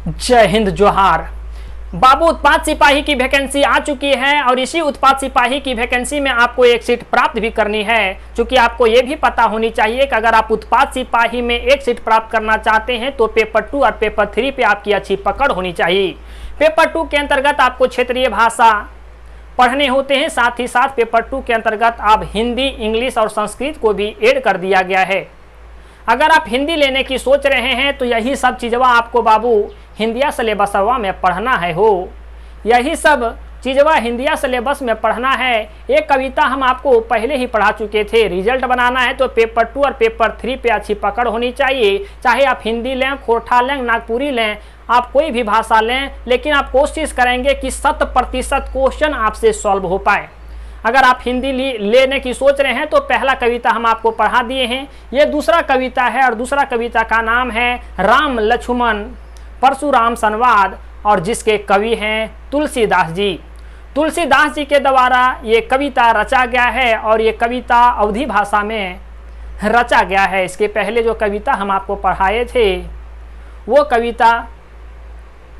जय हिंद जोहार। बाबू, उत्पाद सिपाही की वैकेंसी आ चुकी है और इसी उत्पाद सिपाही की वैकेंसी में आपको एक सीट प्राप्त भी करनी है। क्योंकि आपको ये भी पता होनी चाहिए कि अगर आप उत्पाद सिपाही में एक सीट प्राप्त करना चाहते हैं तो पेपर 2 और पेपर 3 पे आपकी अच्छी पकड़ होनी चाहिए। पेपर 2 के अंतर्गत आपको क्षेत्रीय भाषा पढ़ने होते हैं, साथ ही साथ पेपर 2 के अंतर्गत आप हिंदी, इंग्लिश और संस्कृत को भी ऐड कर दिया गया है। अगर आप हिंदी लेने की सोच रहे हैं तो यही सब चीज़वा आपको बाबू हिंदिया सिलेबसवा में पढ़ना है हो। यही सब चीज़वा हिंदिया सिलेबस में पढ़ना है। एक कविता हम आपको पहले ही पढ़ा चुके थे। रिजल्ट बनाना है तो पेपर 2 और पेपर 3 पे अच्छी पकड़ होनी चाहिए। चाहे आप हिंदी लें, खोरठा लें, नागपुरी लें, आप कोई भी भाषा लें, लेकिन आप कोशिश करेंगे कि 100% क्वेश्चन आपसे सॉल्व हो पाए। अगर आप हिंदी लेने की सोच रहे हैं तो पहला कविता हम आपको पढ़ा दिए हैं। ये दूसरा कविता है और दूसरा कविता का नाम है राम लक्ष्मण परशुराम संवाद और जिसके कवि हैं तुलसीदास जी। तुलसीदास जी के द्वारा ये कविता रचा गया है और ये कविता अवधी भाषा में रचा गया है। इसके पहले जो कविता हम आपको पढ़ाए थे वो कविता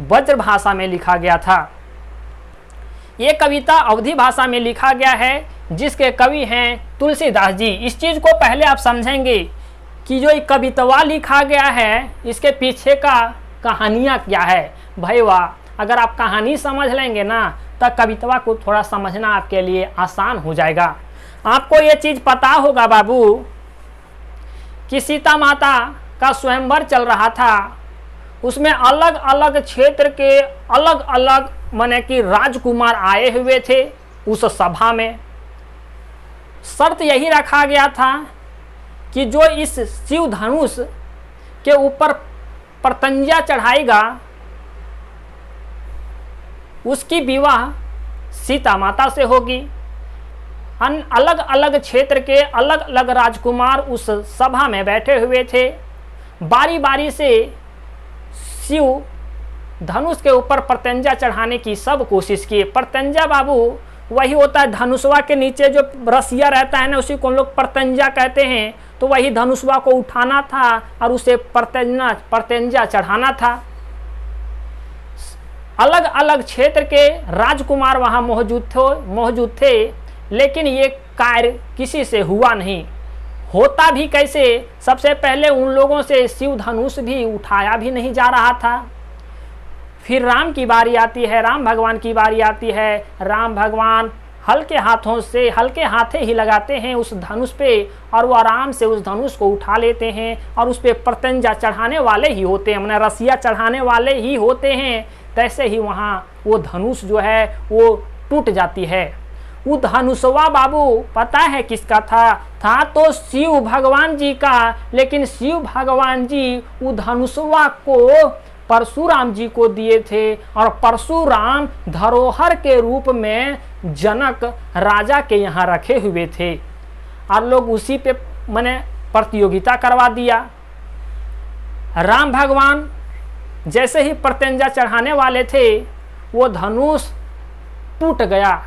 ब्रज भाषा में लिखा गया था। ये कविता अवधी भाषा में लिखा गया है जिसके कवि हैं तुलसीदास जी। इस चीज़ को पहले आप समझेंगे कि जो ये कवितवा लिखा गया है इसके पीछे का कहानियाँ क्या है। भाई वाह, अगर आप कहानी समझ लेंगे ना तो कवितवा को थोड़ा समझना आपके लिए आसान हो जाएगा। आपको ये चीज़ पता होगा बाबू कि सीता माता का स्वयंवर चल रहा था। उसमें अलग अलग क्षेत्र के अलग अलग माने कि राजकुमार आए हुए थे। उस सभा में शर्त यही रखा गया था कि जो इस शिव धनुष के ऊपर प्रत्यंजा चढ़ाएगा उसकी विवाह सीता माता से होगी। अलग अलग क्षेत्र के अलग अलग राजकुमार उस सभा में बैठे हुए थे। बारी बारी से शिव धनुष के ऊपर प्रत्यंजा चढ़ाने की सब कोशिश की। प्रत्यंजा बाबू वही होता है, धनुषवा के नीचे जो रसिया रहता है ना उसी को हम लोग प्रत्यंजा कहते हैं। तो वही धनुषवा को उठाना था और उसे प्रत्यंजा चढ़ाना था। अलग अलग क्षेत्र के राजकुमार वहाँ मौजूद थे, लेकिन ये कार्य किसी से हुआ नहीं। होता भी कैसे, सबसे पहले उन लोगों से शिव धनुष भी उठाया भी नहीं जा रहा था। फिर राम की बारी आती है, राम भगवान की बारी आती है। राम भगवान हल्के हाथे ही लगाते हैं उस धनुष पे और वो आराम से उस धनुष को उठा लेते हैं और उस पे प्रत्यंजा चढ़ाने वाले ही होते हैं, मैंने रसिया चढ़ाने वाले ही होते हैं। तैसे ही वहाँ वो धनुष जो है वो टूट जाती है। वो धनुषवा बाबू पता है किसका था तो शिव भगवान जी का। लेकिन शिव भगवान जी वो धनुषवा को परशुराम जी को दिए थे और परशुराम धरोहर के रूप में जनक राजा के यहाँ रखे हुए थे और लोग उसी पे मैंने प्रतियोगिता करवा दिया। राम भगवान जैसे ही प्रत्यंजा चढ़ाने वाले थे वो धनुष टूट गया।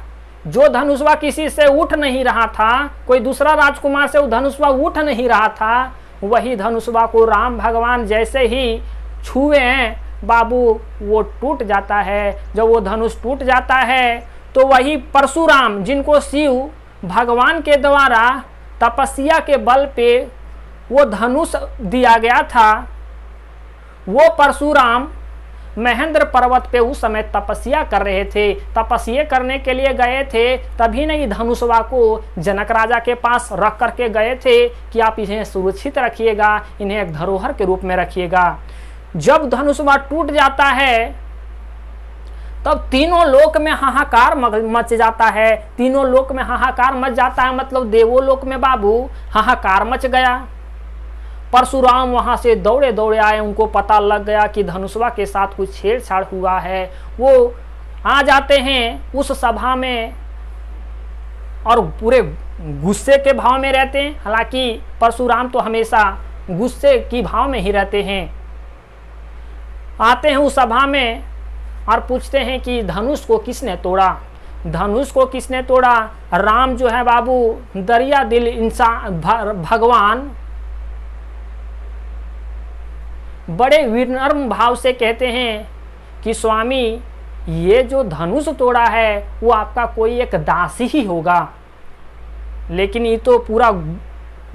जो धनुषवा किसी से उठ नहीं रहा था, कोई दूसरा राजकुमार से वो धनुषवा उठ नहीं रहा था, वही धनुषवा को राम भगवान जैसे ही छुए बाबू वो टूट जाता है। जब वो धनुष टूट जाता है तो वही परशुराम जिनको शिव भगवान के द्वारा तपस्या के बल पे वो धनुष दिया गया था, वो परशुराम महेंद्र पर्वत पे उस समय तपस्या कर रहे थे। तपस्या करने के लिए गए थे, तभी नहीं धनुषवा को जनक राजा के पास रख करके गए थे कि आप इन्हें सुरक्षित रखिएगा, इन्हें एक धरोहर के रूप में रखिएगा। जब धनुषवा टूट जाता है तब तीनों लोक में हाहाकार मच जाता है। तीनों लोक में हाहाकार मच जाता है, मतलब देवों लोक में बाबू हाहाकार मच गया। परशुराम वहां से दौड़े दौड़े आए, उनको पता लग गया कि धनुषवा के साथ कुछ छेड़छाड़ हुआ है। वो आ जाते हैं उस सभा में और पूरे गुस्से के भाव में रहते हैं। हालांकि परशुराम तो हमेशा गुस्से की भाव में ही रहते हैं। आते हैं उस सभा में और पूछते हैं कि धनुष को किसने तोड़ा। धनुष को किसने तोड़ा? राम जो है बाबू दरिया दिल इंसान भगवान बड़े विनम्र भाव से कहते हैं कि स्वामी, ये जो धनुष तोड़ा है वो आपका कोई एक दास ही होगा। लेकिन ये तो पूरा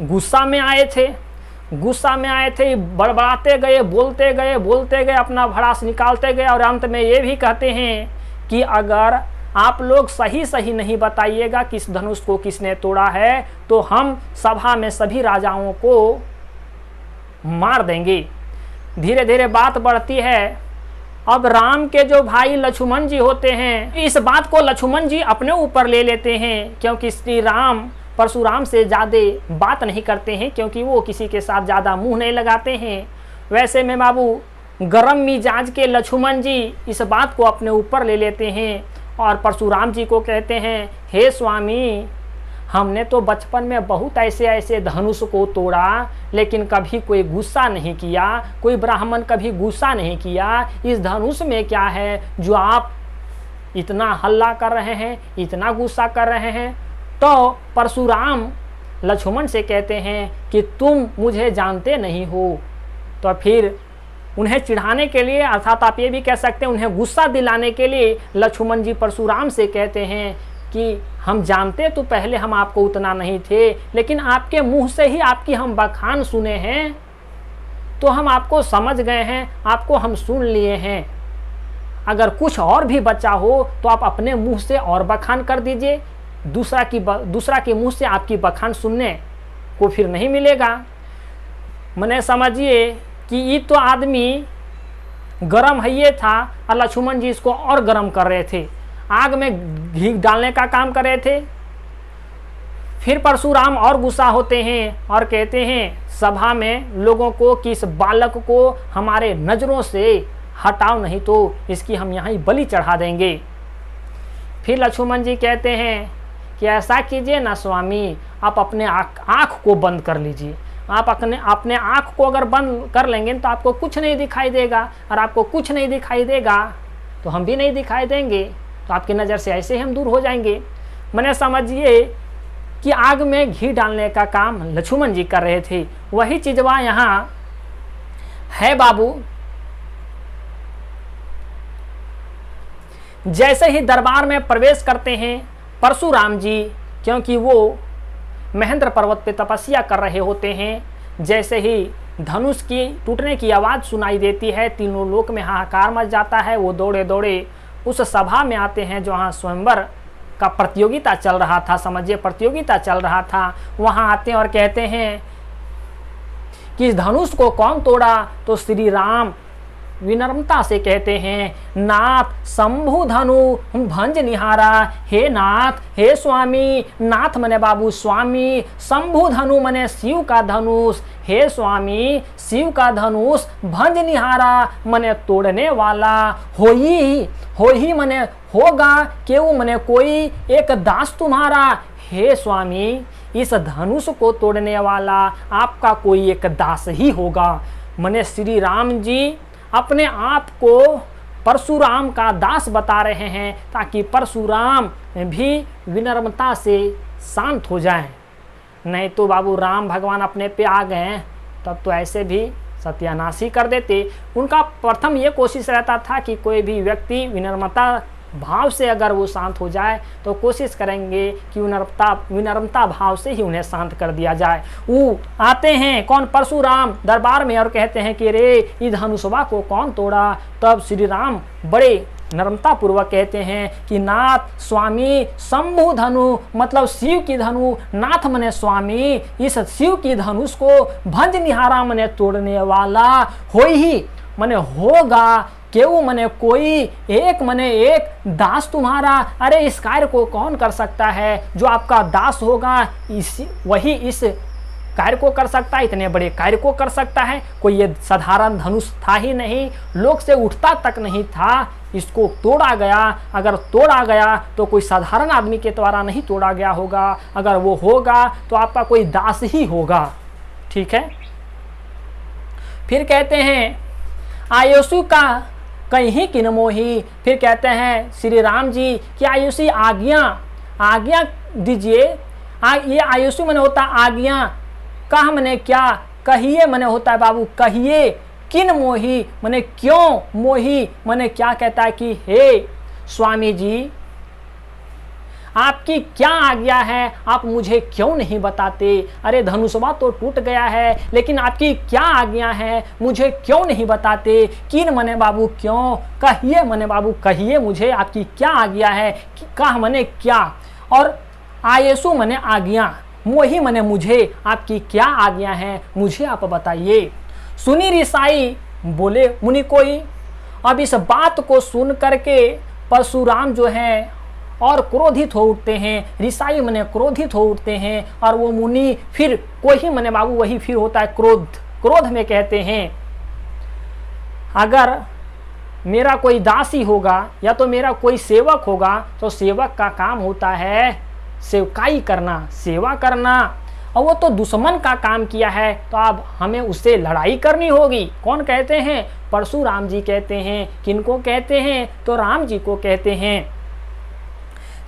गुस्सा में आए थे, बड़बड़ाते गए, बोलते गए, अपना भड़ास निकालते गए, और अंत में ये भी कहते हैं कि अगर आप लोग सही नहीं बताइएगा कि इस धनुष को किसने तोड़ा है, तो हम सभा में सभी राजाओं को मार देंगे। धीरे धीरे बात बढ़ती है। अब राम के जो भाई लक्ष्मण जी होते हैं, इस बात को लक्ष्मण जी अपने ऊपर ले लेते हैं, क्योंकि श्री राम परशुराम से ज़्यादा बात नहीं करते हैं, क्योंकि वो किसी के साथ ज़्यादा मुंह नहीं लगाते हैं। वैसे में बाबू गरम मिजाज के लक्ष्मण जी इस बात को अपने ऊपर ले लेते हैं और परशुराम जी को कहते हैं, हे स्वामी, हमने तो बचपन में बहुत ऐसे धनुष को तोड़ा, लेकिन कभी कोई गुस्सा नहीं किया, कोई ब्राह्मण कभी गुस्सा नहीं किया। इस धनुष में क्या है जो आप इतना हल्ला कर रहे हैं, इतना गुस्सा कर रहे हैं? तो परशुराम लक्ष्मण से कहते हैं कि तुम मुझे जानते नहीं हो। तो फिर उन्हें चिढ़ाने के लिए, अर्थात आप ये भी कह सकते हैं उन्हें गुस्सा दिलाने के लिए, लक्ष्मण जी परशुराम से कहते हैं कि हम जानते तो पहले हम आपको उतना नहीं थे, लेकिन आपके मुंह से ही आपकी हम बखान सुने हैं, तो हम आपको समझ गए हैं, आपको हम सुन लिए हैं। अगर कुछ और भी बचा हो तो आप अपने मुंह से और बखान कर दीजिए, दूसरा के मुंह से आपकी बखान सुनने को फिर नहीं मिलेगा। मने समझिए कि ये तो आदमी गरम है ये था, और लक्ष्मण जी इसको और गरम कर रहे थे, आग में घी डालने का काम कर रहे थे। फिर परशुराम और गुस्सा होते हैं और कहते हैं सभा में लोगों को कि इस बालक को हमारे नज़रों से हटाओ, नहीं तो इसकी हम यहाँ ही बलि चढ़ा देंगे। फिर लक्ष्मण जी कहते हैं कि ऐसा कीजिए ना स्वामी, आप अपने आँख को बंद कर लीजिए। आप अपने आँख को अगर बंद कर लेंगे तो आपको कुछ नहीं दिखाई देगा, और आपको कुछ नहीं दिखाई देगा तो हम भी नहीं दिखाई देंगे, तो आपकी नज़र से ऐसे ही हम दूर हो जाएंगे। मैंने समझिए कि आग में घी डालने का काम लक्ष्मण जी कर रहे थे। वही चीज़वा यहाँ है बाबू। जैसे ही दरबार में प्रवेश करते हैं परशुराम जी, क्योंकि वो महेंद्र पर्वत पे तपस्या कर रहे होते हैं, जैसे ही धनुष की टूटने की आवाज़ सुनाई देती है, तीनों लोक में हाहाकार मच जाता है। वो दौड़े दौड़े उस सभा में आते हैं जहाँ स्वयंवर का प्रतियोगिता चल रहा था, समझिए प्रतियोगिता चल रहा था। वहाँ आते हैं और कहते हैं कि इस धनुष को कौन तोड़ा? तो श्री राम विनम्रता से कहते हैं, नाथ शंभु धनु भंज निहारा। हे नाथ, हे स्वामी, नाथ मने बाबू स्वामी, शंभु धनु मने शिव का धनुष, हे स्वामी शिव का धनुष, भंज निहारा मने तोड़ने वाला, हो ही मने होगा, केऊ मने कोई एक दास तुम्हारा। हे स्वामी, इस धनुष को तोड़ने वाला आपका कोई एक दास ही होगा। मने श्री राम जी अपने आप को परशुराम का दास बता रहे हैं, ताकि परशुराम भी विनम्रता से शांत हो जाएं। नहीं तो बाबू राम भगवान अपने पे आ गए तब तो ऐसे भी सत्यानाशी कर देते। उनका प्रथम ये कोशिश रहता था कि कोई भी व्यक्ति विनम्रता भाव से अगर वो शांत हो जाए तो कोशिश करेंगे कि विनम्रता भाव से ही उन्हें शांत कर दिया जाए। वो आते हैं कौन? परशुराम दरबार में, और कहते हैं कि रे इस धनुषवा को कौन तोड़ा? तब श्री राम बड़े नम्रता पूर्वक कहते हैं कि नाथ स्वामी शंभु धनु, मतलब शिव की धनु, नाथ मने स्वामी, इस शिव की धनुष को भंज निहारा मने तोड़ने वाला, हो ही मने होगा, केऊ मने कोई, एक मने एक दास तुम्हारा। अरे इस कार्य को कौन कर सकता है? जो आपका दास होगा वही इस कार्य को कर सकता है, इतने बड़े कार्य को कर सकता है। कोई ये साधारण धनुष था ही नहीं, लोक से उठता तक नहीं था, इसको तोड़ा गया। अगर तोड़ा गया तो कोई साधारण आदमी के द्वारा नहीं तोड़ा गया होगा, अगर वो होगा तो आपका कोई दास ही होगा। ठीक है। फिर कहते हैं आयुषु का कहीं किन मोही। फिर कहते हैं श्री राम जी कि आयुषी आज्ञा दीजिए। ये आयुषु मने होता आज्ञा, कह मने क्या, कहिए मने होता है बाबू कहिए, किन मोही मने क्यों, मोही मने क्या कहता है कि हे स्वामी जी आपकी क्या आज्ञा है, आप मुझे क्यों नहीं बताते। अरे धनुषवा तो टूट गया है, लेकिन आपकी क्या आज्ञा है, मुझे क्यों नहीं बताते। किन मने बाबू क्यों, कहिए मने बाबू कहिए मुझे आपकी क्या आज्ञा है, कह मने क्या, और आयेसु मने आज्ञा, मोही मने मुझे आपकी क्या आज्ञा है, मुझे आप बताइए। सुनी रिसाई बोले मुनि कोई। अब इस बात को सुन करके परशुराम जो हैं और क्रोधित हो उठते हैं, रिसाई मने क्रोधित हो उठते हैं, और वो मुनि फिर कोई मने बाबू वही फिर होता है क्रोध, क्रोध में कहते हैं अगर मेरा कोई दासी होगा या तो मेरा कोई सेवक होगा तो सेवक का काम होता है सेवकाई करना, सेवा करना, और वो तो दुश्मन का काम किया है तो अब हमें उससे लड़ाई करनी होगी। कौन कहते हैं, परशुराम जी कहते हैं। किनको कहते हैं, तो राम जी को कहते हैं।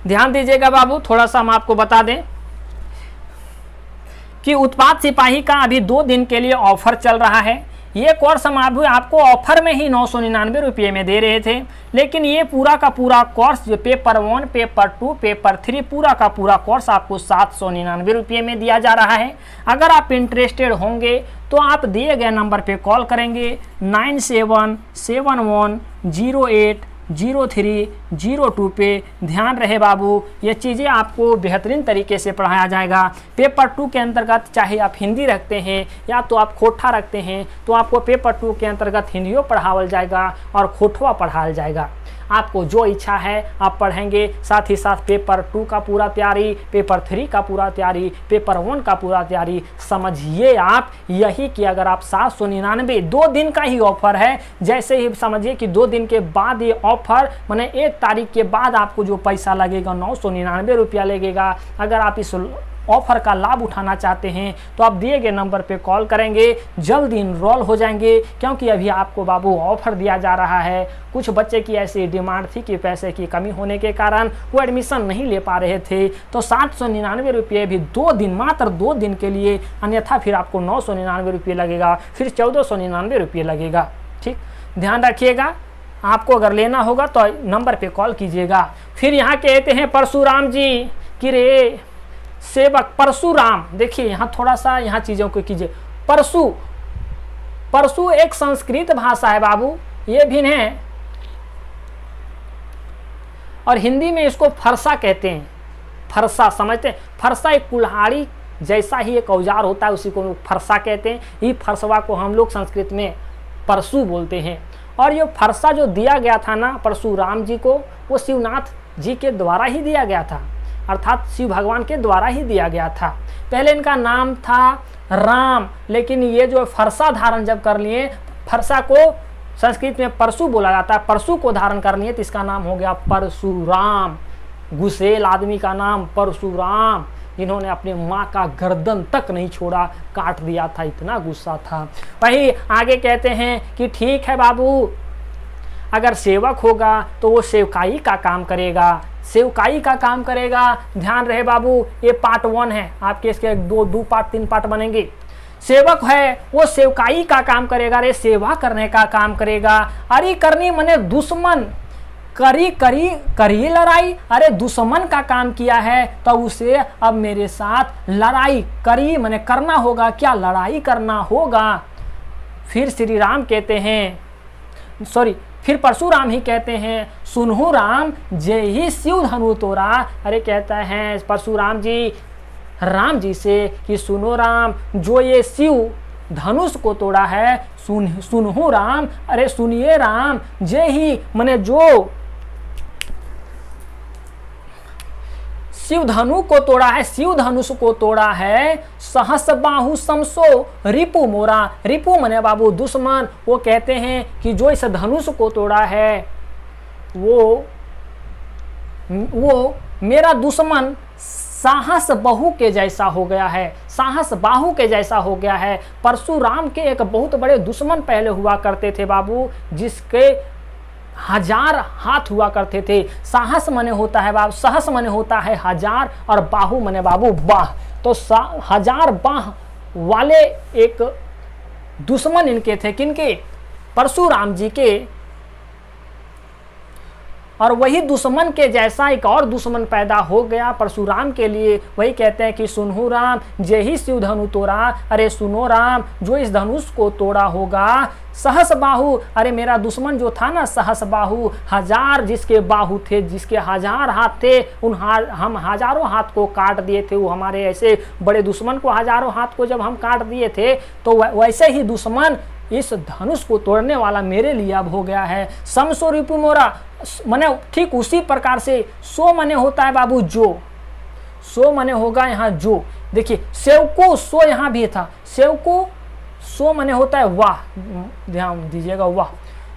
ध्यान दीजिएगा बाबू, थोड़ा सा हम आपको बता दें कि उत्पाद सिपाही का अभी 2 दिन के लिए ऑफर चल रहा है। ये कोर्स हम आपको ऑफर में ही 999 रुपये में दे रहे थे, लेकिन ये पूरा का पूरा कोर्स जो पेपर 1, पेपर 2, पेपर 3 पूरा का पूरा कोर्स आपको 799 रुपये में दिया जा रहा है। अगर आप इंटरेस्टेड होंगे तो आप दिए गए नंबर पे कॉल करेंगे 9771080302 पे। ध्यान रहे बाबू, ये चीज़ें आपको बेहतरीन तरीके से पढ़ाया जाएगा। पेपर 2 के अंतर्गत चाहे आप हिंदी रखते हैं या तो आप खोठा रखते हैं तो आपको पेपर 2 के अंतर्गत हिंदियों पढ़ावल जाएगा और खोठवा पढ़ाया जाएगा। आपको जो इच्छा है आप पढ़ेंगे, साथ ही साथ पेपर 2 का पूरा तैयारी, पेपर 3 का पूरा तैयारी, पेपर 1 का पूरा तैयारी। समझिए आप यही कि अगर आप 799 2 दिन का ही ऑफर है, जैसे ही समझिए कि 2 दिन के बाद ये ऑफर माने 1 तारीख के बाद आपको जो पैसा लगेगा 999 रुपया लगेगा। अगर आप इस ऑफर का लाभ उठाना चाहते हैं तो आप दिए गए नंबर पे कॉल करेंगे, जल्दी इनरोल हो जाएंगे, क्योंकि अभी आपको बाबू ऑफर दिया जा रहा है। कुछ बच्चे की ऐसी डिमांड थी कि पैसे की कमी होने के कारण वो एडमिशन नहीं ले पा रहे थे, तो 799 रुपये भी 2 दिन, मात्र 2 दिन के लिए, अन्यथा फिर आपको 999 रुपये लगेगा, फिर 1499 रुपये लगेगा। ठीक, ध्यान रखिएगा। आपको अगर लेना होगा तो नंबर पे कॉल कीजिएगा। फिर यहाँ कहते हैं परशुराम जी कि रे सेवक परशुराम, देखिए यहाँ थोड़ा सा यहाँ चीज़ों को कीजिए। परशु, परशु एक संस्कृत भाषा है बाबू, ये भी है, और हिंदी में इसको फरसा कहते हैं। फरसा समझते हैं, फरसा एक कुल्हाड़ी जैसा ही एक औजार होता है, उसी को फरसा कहते हैं। ये फरसवा को हम लोग संस्कृत में परशु बोलते हैं। और ये फरसा जो दिया गया था ना परशुराम जी को, वो शिवनाथ जी के द्वारा ही दिया गया था, अर्थात शिव भगवान के द्वारा ही दिया गया था। पहले इनका नाम था राम, लेकिन ये जो फरसा धारण जब कर लिए, फरसा को संस्कृत में परशु बोला जाता है, परशु को धारण कर लिए तो इसका नाम हो गया परशुराम। गुसेल आदमी का नाम परशुराम, जिन्होंने अपने माँ का गर्दन तक नहीं छोड़ा, काट दिया था, इतना गुस्सा था। वही आगे कहते हैं कि ठीक है बाबू, अगर सेवक होगा तो वो सेवकाई का काम करेगा, सेवकाई का काम करेगा। ध्यान रहे बाबू, ये पार्ट 1 है, आपके इसके 2 पार्ट 3 पार्ट बनेंगे। सेवक है वो सेवकाई का काम करेगा, अरे सेवा करने का काम करेगा। अरे करनी मने दुश्मन, करी करी करी लड़ाई, अरे दुश्मन का काम किया है तो उसे अब मेरे साथ लड़ाई करी मने करना होगा, क्या लड़ाई करना होगा। फिर श्री राम कहते हैं, सॉरी फिर परशुराम ही कहते हैं, सुनहु राम जय ही शिव धनु तोरा। अरे कहता है परशुराम जी राम जी से कि सुनो राम, जो ये शिव धनुष को तोड़ा है, सुनहु राम, अरे सुनिए राम, जय ही मने जो शिव धनु को तोड़ा है, शिव धनुष को तोड़ा है, सहस बाहु समसो रिपु मोरा। रिपु मने बाबू दुश्मन। वो कहते हैं कि जो इस धनुष को तोड़ा है वो मेरा दुश्मन साहस बाहु के जैसा हो गया है, साहस बाहु के जैसा हो गया है। परशुराम के एक बहुत बड़े दुश्मन पहले हुआ करते थे बाबू, जिसके 1000 हाथ हुआ करते थे। साहस मने होता है बाबू, सहस मने होता है 1000 और बाहु मने बाबू बाह, तो 1000 बाह वाले एक दुश्मन इनके थे। किनके? परशुराम जी के, और वही दुश्मन के जैसा एक और दुश्मन पैदा हो गया परशुराम के लिए। वही कहते हैं कि सुनहु राम जे ही शिव धनु तोड़ा, अरे सुनो राम जो इस धनुष को तोड़ा होगा सहस बाहु, अरे मेरा दुश्मन जो था ना सहस बाहु, हजार जिसके बाहु थे, जिसके हजार हाथ थे, हम हजारों हाथ को काट दिए थे। वो हमारे ऐसे बड़े दुश्मन को हजारों हाथ को जब हम काट दिए थे, तो वैसे ही दुश्मन इस धनुष को तोड़ने वाला मेरे लिए अब हो गया है। समसो रिपु मोरा, मने ठीक उसी प्रकार से सो मने होता है बाबू जो, सो मने होगा यहाँ जो। देखिए सेवको सो यहाँ भी था, सेवको सो मने होता है वाह, ध्यान दीजिएगा वाह।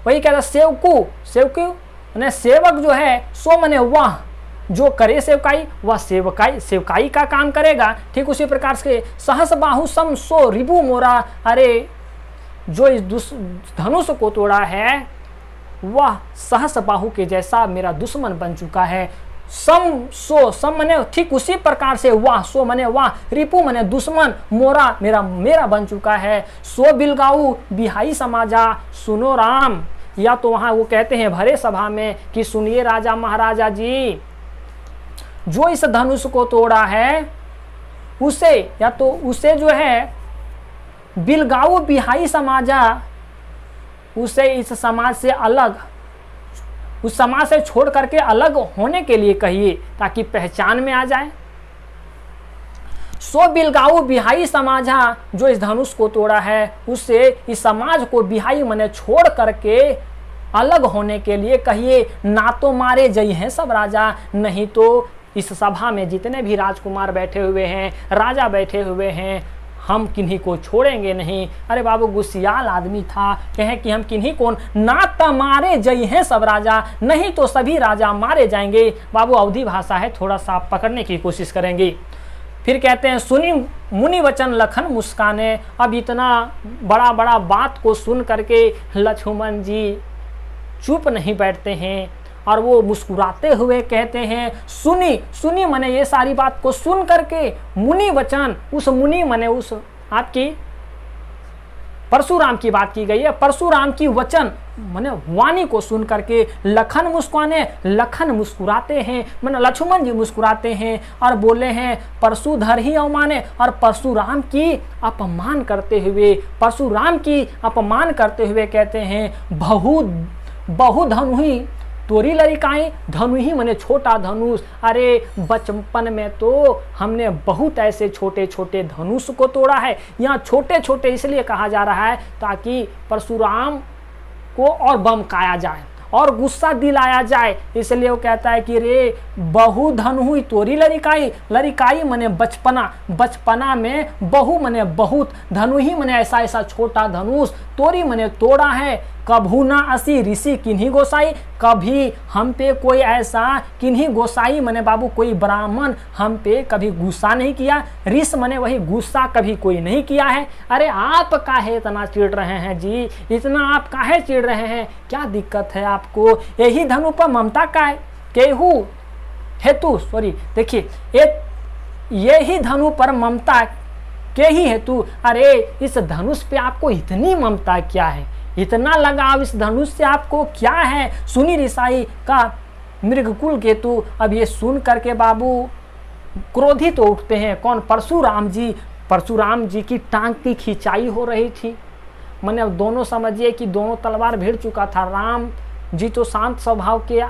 वही कहता सेवको, सेवको मने सेवक जो है, सो मने वाह जो करे सेवकाई, वह सेवकाई का काम करेगा। ठीक उसी प्रकार से सहस बाहु सम सो रिबु मोरा, अरे जो इस धनुष को तोड़ा है वह सहस बाहु के जैसा मेरा दुश्मन बन चुका है। सम सो, सम मने ठीक उसी प्रकार से वाह, सो मने वाह, रिपु मने दुश्मन, मोरा मेरा बन चुका है। सो बिलगाऊ बिहाई समाजा सुनो राम, या तो वहां वो कहते हैं भरे सभा में कि सुनिए राजा महाराजा जी, जो इस धनुष को तोड़ा है उसे, या तो उसे जो है बिलगाऊ बिहाई समाजा, उसे इस समाज से अलग, उस समाज से छोड़ करके अलग होने के लिए कहिए ताकि पहचान में आ जाए। सो बिलगाऊ बिहाई समाजा, जो इस धनुष को तोड़ा है उससे इस समाज को बिहाई मने छोड़ करके अलग होने के लिए कहिए। ना तो मारे जई हैं सब राजा, नहीं तो इस सभा में जितने भी राजकुमार बैठे हुए हैं, राजा बैठे हुए हैं, हम किन्हीं को छोड़ेंगे नहीं। अरे बाबू गुस्सियाल आदमी था, कहे कि हम किन्हीं को ना तो मारे जई हैं सब राजा, नहीं तो सभी राजा मारे जाएंगे। बाबू अवधि भाषा है, थोड़ा सा पकड़ने की कोशिश करेंगे। फिर कहते हैं सुनी मुनि वचन लखन मुस्काने। अब इतना बड़ा बड़ा बात को सुन करके लक्ष्मण जी चुप नहीं बैठते हैं और वो मुस्कुराते हुए कहते हैं सुनी मने ये सारी बात को सुन करके, मुनि वचन, उस मुनि मने उस आपकी परशुराम की बात की गई है, परशुराम की वचन मने वाणी को सुन करके लखन मुस्कुराते हैं, मने लक्ष्मण जी मुस्कुराते हैं और बोले हैं परशुधर ही अवमाने, और परशुराम की अपमान करते हुए कहते हैं बहु धनुही तोरी लड़िकाएं, धनुही मने छोटा धनुष। अरे बचपन में तो हमने बहुत ऐसे छोटे छोटे धनुष को तोड़ा है। यहाँ छोटे छोटे इसलिए कहा जा रहा है ताकि परशुराम को और बमकाया जाए और गुस्सा दिलाया जाए, इसलिए वो कहता है कि रे बहु धनुही तोरी लड़िकाई मने बचपना में, बहु मने बहुत, धनुही मने ऐसा छोटा धनुष, तोरी मने तोड़ा है। कभू ना असी ऋषि किन्हीं गोसाई, कभी हम पे कोई ऐसा किन्हीं गोसाई मने बाबू कोई ब्राह्मण हम पे कभी गुस्सा नहीं किया। ऋष मने वही गुस्सा कभी कोई नहीं किया है। अरे आप काहे इतना चिढ़ रहे हैं जी, इतना आप काहे चिढ़ रहे हैं, क्या दिक्कत है आपको? यही धनु पर ममता का केहू हेतु, सॉरी देखिए यही धनु पर ममता के ही हेतु। अरे इस धनुष पे आपको इतनी ममता क्या है, इतना लगाव इस धनुष से आपको क्या है? सुनी रिसाई का मृगकुल केतु। अब ये सुन करके बाबू क्रोधित तो उठते हैं। कौन? परशुराम जी की टांग की खिंचाई हो रही थी। मैंने अब दोनों समझिए कि दोनों तलवार भिड़ चुका था। राम जी तो शांत स्वभाव के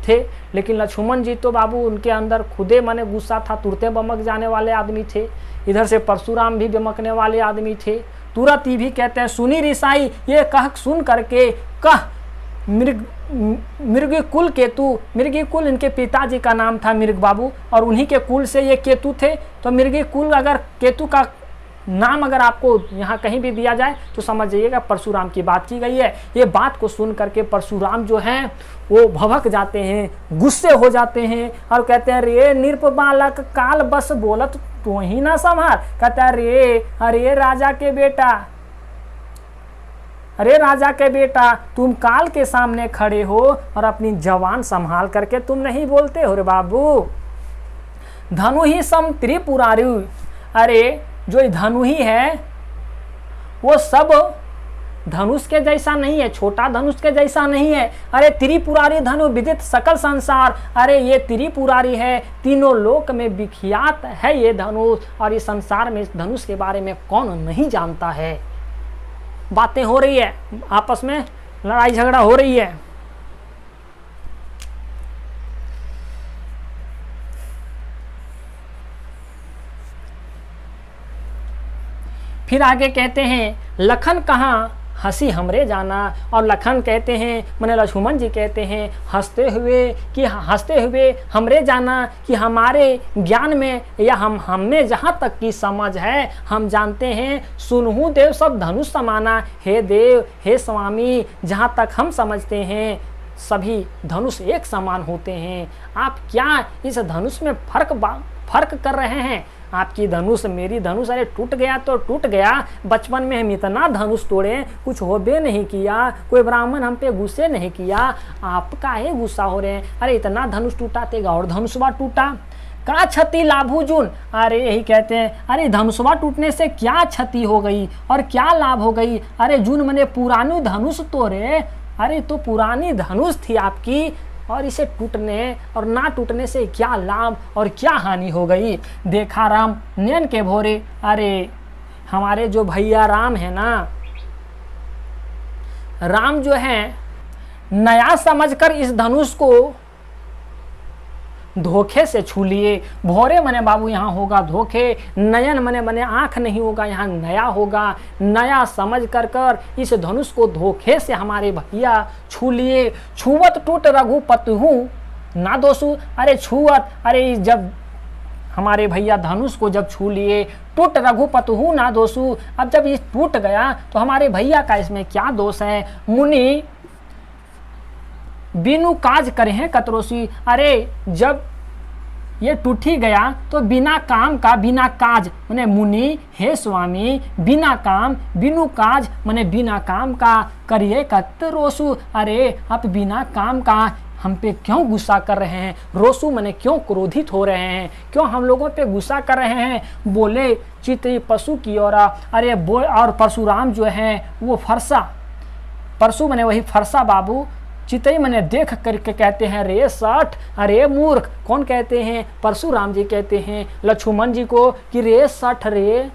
थे, लेकिन लक्ष्मण जी तो बाबू उनके अंदर खुदे मने गुस्सा था, तुरते बमक जाने वाले आदमी थे। इधर से परशुराम भी बमकने वाले आदमी थे। तुरंत ही भी कहते हैं सुनी रिसाई, ये कह सुन करके कह मृगकुल केतु, मृगकुल इनके पिताजी का नाम था मृग बाबू, और उन्हीं के कुल से ये केतु थे। तो मृगकुल अगर केतु का नाम अगर आपको यहाँ कहीं भी दिया जाए तो समझ जाइएगा परशुराम की बात की गई है। ये बात को सुन करके परशुराम जो हैं वो भभक जाते हैं, गुस्से हो जाते हैं और कहते हैं रे नृप बालक काल बस बोलत तो ही ना संभार। कहता है अरे राजा के बेटा तुम काल के सामने खड़े हो और अपनी जवान संभाल करके तुम नहीं बोलते हो रे बाबू। धनु ही सम त्रिपुरारी, अरे जो धनु ही है वो सब धनुष के जैसा नहीं है, छोटा धनुष के जैसा नहीं है। अरे त्रिपुरारी धनु विदित सकल संसार, अरे ये त्रिपुरारी है, तीनों लोक में विख्यात है ये धनुष, और इस संसार में इस धनुष के बारे में कौन नहीं जानता है। बातें हो रही है, आपस में लड़ाई झगड़ा हो रही है। फिर आगे कहते हैं लखन कहाँ हंसी हमरे जाना, और लखन कहते हैं मैंने लक्ष्मण जी कहते हैं हंसते हुए हमरे जाना, कि हमारे ज्ञान में या हमें जहाँ तक की समझ है हम जानते हैं, सुनहु देव सब धनुष समाना, हे देव हे स्वामी, जहाँ तक हम समझते हैं सभी धनुष एक समान होते हैं। आप क्या इस धनुष में फर्क कर रहे हैं? आपकी धनुष मेरी धनुष, अरे टूट गया तो टूट गया। बचपन में हम इतना धनुष तोड़े, कुछ होबे नहीं किया, कोई ब्राह्मण हम पे गुस्से नहीं किया, आप काहे गुस्सा हो रहे हैं? अरे इतना धनुष टूटा तेगा और धनुषवा टूटा, क्या क्षति लाभू जून? अरे यही कहते हैं, अरे धनुषवा टूटने से क्या क्षति हो गई और क्या लाभ हो गई? अरे जून मैंने पुरानी धनुष तोड़े, अरे तो पुरानी धनुष थी आपकी, और इसे टूटने और ना टूटने से क्या लाभ और क्या हानि हो गई? देखा राम नयन के भोरे, अरे हमारे जो भैया राम है ना, राम जो है नया समझकर इस धनुष को धोखे से छू लिए। भोरे मने बाबू यहाँ होगा धोखे, नयन मने आँख नहीं होगा, यहाँ नया होगा। नया समझ कर इस धनुष को धोखे से हमारे भैया छू लिए। छुवत टूट रघुपति हूँ ना दोषु, अरे छुवत, अरे जब हमारे भैया धनुष को जब छू लिए, टूट रघुपति हूँ ना दोषु, अब जब ये टूट गया तो हमारे भैया का इसमें क्या दोष है? मुनि बिनु काज करे हैं कतरोसी, अरे जब ये टूट ही गया तो बिना काम का बिना काज, माने मुनि हे स्वामी बिना काम बिनु काज माने बिना काम का करिए कतरोसु, अरे आप बिना काम का हम पे क्यों गुस्सा कर रहे हैं? रोसु माने क्यों क्रोधित हो रहे हैं, क्यों हम लोगों पे गुस्सा कर रहे हैं? बोले चित्र पशु की ओर, अरे और परशुराम जो हैं वो फरसा, परशु माने वही फरसा बाबू, चितई मैंने देख करके कहते हैं रे सठ, अरे मूर्ख। कौन कहते हैं? परशुराम जी कहते हैं लक्ष्मण जी को कि रे सठ रे,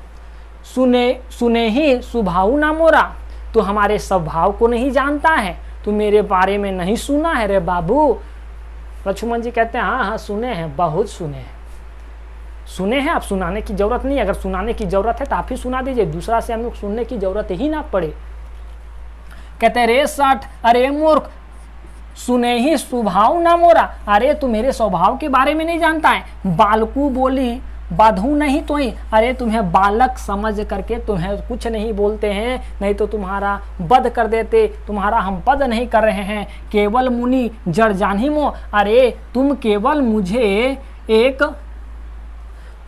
सुने ही स्वभाव ना मोरा, तो हमारे स्वभाव को नहीं जानता है, तू मेरे बारे में नहीं सुना है रे बाबू। लक्ष्मण जी कहते हैं हाँ हाँ सुने हैं, बहुत सुने हैं, आप सुनाने की जरूरत नहीं, अगर सुनाने की जरूरत है तो आप ही सुना दीजिए, दूसरा से हम लोग सुनने की जरूरत ही ना पड़े। कहते रे सठ, अरे मूर्ख, सुने ही स्वभाव ना मोरा, अरे तू मेरे स्वभाव के बारे में नहीं जानता है। बालकू बोली बाधू नहीं तो ही, अरे तुम्हें बालक समझ करके तुम्हें कुछ नहीं बोलते हैं, नहीं तो तुम्हारा वध कर देते, तुम्हारा हम वध नहीं कर रहे हैं। केवल मुनि जड़ जानी मो, अरे तुम केवल मुझे एक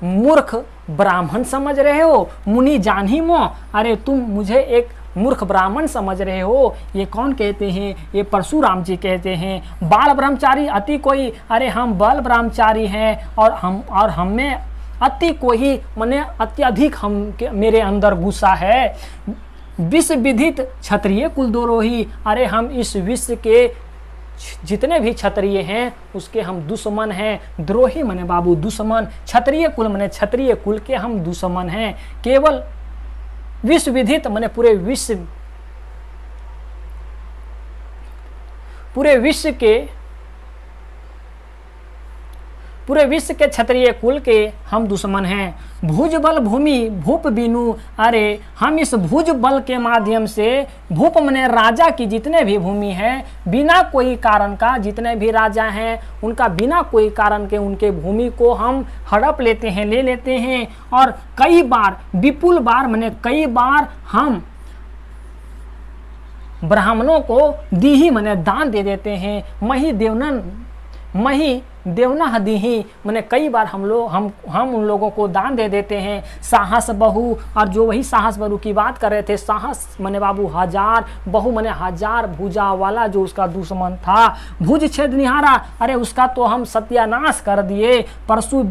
मूर्ख ब्राह्मण समझ रहे हो। मुनि जानी मो, अरे तुम मुझे एक मूर्ख ब्राह्मण समझ रहे हो। ये कौन कहते हैं? ये परशुराम जी कहते हैं। बाल ब्रह्मचारी अति कोई, अरे हम बाल ब्रह्मचारी हैं और हम में अति कोई माने अत्यधिक हम मेरे अंदर गुस्सा है। विश्व विदित क्षत्रिय कुल दोरोही, अरे हम इस विश्व के जितने भी क्षत्रिय हैं उसके हम दुश्मन हैं। द्रोही माने बाबू दुश्मन, क्षत्रिय कुल माने क्षत्रिय कुल के हम दुश्मन हैं। केवल विश्व विदित माने पूरे विश्व के क्षत्रिय कुल के हम दुश्मन हैं। भुज बल भूमि भूप बीनू, अरे हम इस भुज बल के माध्यम से, भूप माने राजा की जितने भी भूमि है, बिना कोई कारण का जितने भी राजा हैं उनका बिना कोई कारण के उनके भूमि को हम हड़प लेते हैं, ले लेते हैं। और कई बार विपुल बार माने कई बार हम ब्राह्मणों को दीही माने दान दे देते हैं। मही देवना दीही माने कई बार हम उन लोगों को दान दे देते हैं। साहस बहु, और जो वही साहस बहु की बात कर रहे थे, साहस माने बाबू हजार, बहु माने हजार भुजा वाला जो उसका दुश्मन था। भुज छेद निहारा, अरे उसका तो हम सत्यानाश कर दिए। परशु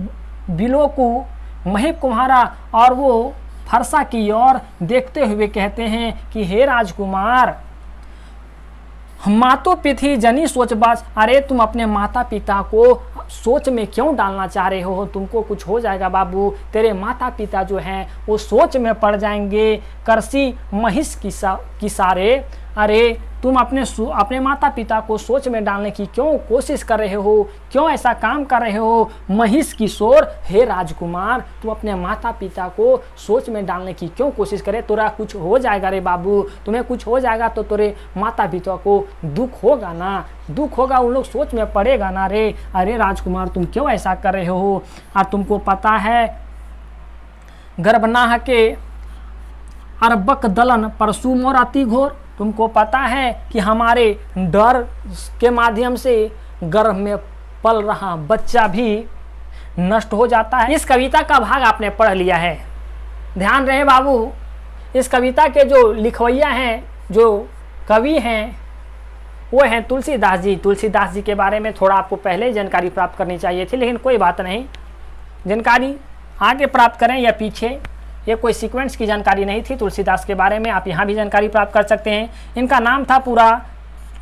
बिलो को मही कुम्हारा, और वो फरसा की ओर देखते हुए कहते हैं कि हे राजकुमार, मातो पिथी जनी सोच बस। अरे तुम अपने माता पिता को सोच में क्यों डालना चाह रहे हो? तुमको कुछ हो जाएगा बाबू, तेरे माता पिता जो हैं वो सोच में पड़ जाएंगे। करसी महिष की सारे। अरे तुम अपने माता पिता को सोच में डालने की क्यों कोशिश कर रहे हो? क्यों ऐसा काम कर रहे हो? महिष किशोर, हे राजकुमार, तू अपने माता पिता को सोच में डालने की क्यों कोशिश करे? तेरा कुछ हो जाएगा रे बाबू, तुम्हें कुछ हो जाएगा तो तेरे माता पिता को दुख होगा ना, दुख होगा, उन लोग सोच में पड़ेगा ना रे। अरे राजकुमार, तुम क्यों ऐसा कर रहे हो? और तुमको पता है गर्भनाह के अरबक दलन परसू मोर अति घोर। तुमको पता है कि हमारे डर के माध्यम से गर्भ में पल रहा बच्चा भी नष्ट हो जाता है। इस कविता का भाग आपने पढ़ लिया है, ध्यान रहे बाबू। इस कविता के जो लिखवैया हैं, जो कवि हैं, वो हैं तुलसीदास जी। तुलसीदास जी के बारे में थोड़ा आपको पहले ही जानकारी प्राप्त करनी चाहिए थी, लेकिन कोई बात नहीं, जानकारी आगे प्राप्त करें या पीछे, ये कोई सीक्वेंस की जानकारी नहीं थी तुलसीदास के बारे में। आप यहाँ भी जानकारी प्राप्त कर सकते हैं। इनका नाम था पूरा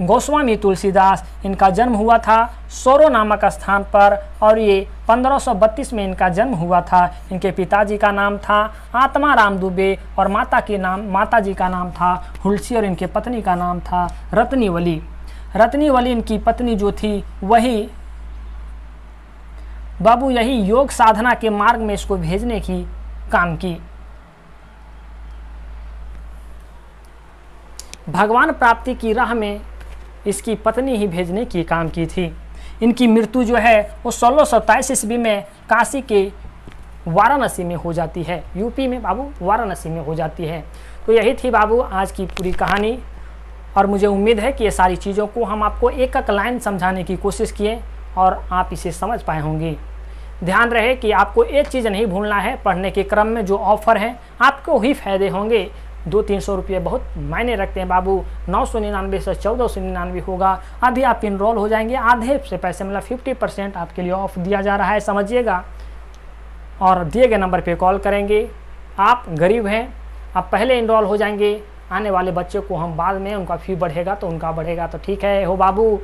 गोस्वामी तुलसीदास। इनका जन्म हुआ था सोरो नामक स्थान पर और ये 1532 में इनका जन्म हुआ था। इनके पिताजी का नाम था आत्मा राम दुबे और माता जी का नाम था हुलसी और इनके पत्नी का नाम था रत्नीवली। रत्नीवली इनकी पत्नी जो थी वही बाबू यही योग साधना के मार्ग में इसको भेजने की काम की। भगवान प्राप्ति की राह में इसकी पत्नी ही भेजने की काम की थी। इनकी मृत्यु जो है वो 1627 ईस्वी में काशी के वाराणसी में हो जाती है, यूपी में बाबू वाराणसी में हो जाती है। तो यही थी बाबू आज की पूरी कहानी और मुझे उम्मीद है कि ये सारी चीज़ों को हम आपको एक एक लाइन समझाने की कोशिश किए और आप इसे समझ पाए होंगे। ध्यान रहे कि आपको एक चीज़ नहीं भूलना है, पढ़ने के क्रम में जो ऑफ़र हैं आपको ही फ़ायदे होंगे। 200-300 रुपये बहुत मायने रखते हैं बाबू। 999 से 1499 होगा। अभी आप इनरोल हो जाएंगे, आधे से पैसे मतलब 50% आपके लिए ऑफ दिया जा रहा है, समझिएगा। और दिए गए नंबर पे कॉल करेंगे। आप गरीब हैं, आप पहले इनरोल हो जाएंगे, आने वाले बच्चे को हम बाद में उनका फ़ी बढ़ेगा तो उनका बढ़ेगा, तो ठीक है हो बाबू।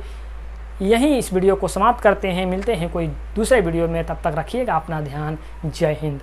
यहीं इस वीडियो को समाप्त करते हैं, मिलते हैं कोई दूसरे वीडियो में, तब तक रखिएगा अपना ध्यान। जय हिंद।